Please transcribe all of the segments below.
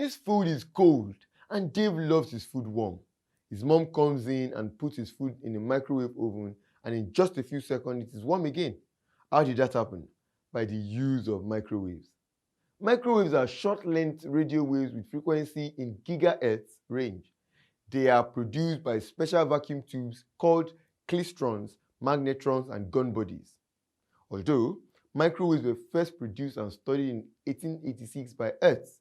This food is cold and Dave loves his food warm. His mom comes in and puts his food in a microwave oven, and in just a few seconds it is warm again. How did that happen? By the use of microwaves. Microwaves are short-length radio waves with frequency in gigahertz range. They are produced by special vacuum tubes called klystrons, magnetrons, and gun bodies. Although microwaves were first produced and studied in 1886 by Hertz,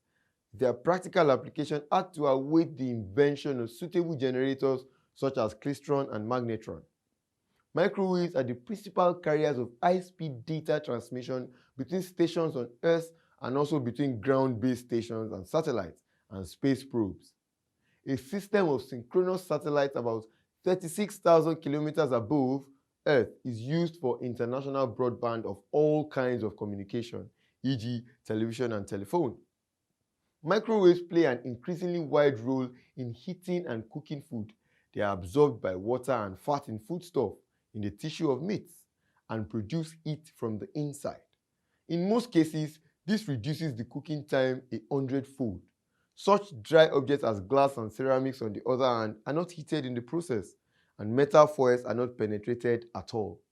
their practical application had to await the invention of suitable generators such as klystron and magnetron. Microwaves are the principal carriers of high-speed data transmission between stations on Earth and also between ground-based stations and satellites and space probes. A system of synchronous satellites about 36,000 kilometers above Earth is used for international broadband of all kinds of communication, e.g. television and telephone. Microwaves play an increasingly wide role in heating and cooking food. They are absorbed by water and fat in foodstuff, in the tissue of meats, and produce heat from the inside. In most cases, this reduces the cooking time 100-fold. Such dry objects as glass and ceramics, on the other hand, are not heated in the process, and metal foils are not penetrated at all.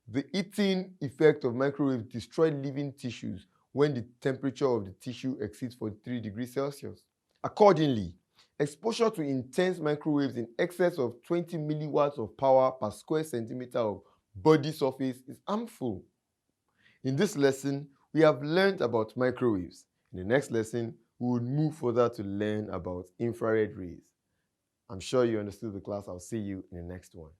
The heating effect of microwaves destroys living tissues when the temperature of the tissue exceeds 43 degrees Celsius. Accordingly, exposure to intense microwaves in excess of 20 milliwatts of power per square centimeter of body surface is harmful. In this lesson, we have learned about microwaves. In the next lesson, we will move further to learn about infrared rays. I'm sure you understood the class. I'll see you in the next one.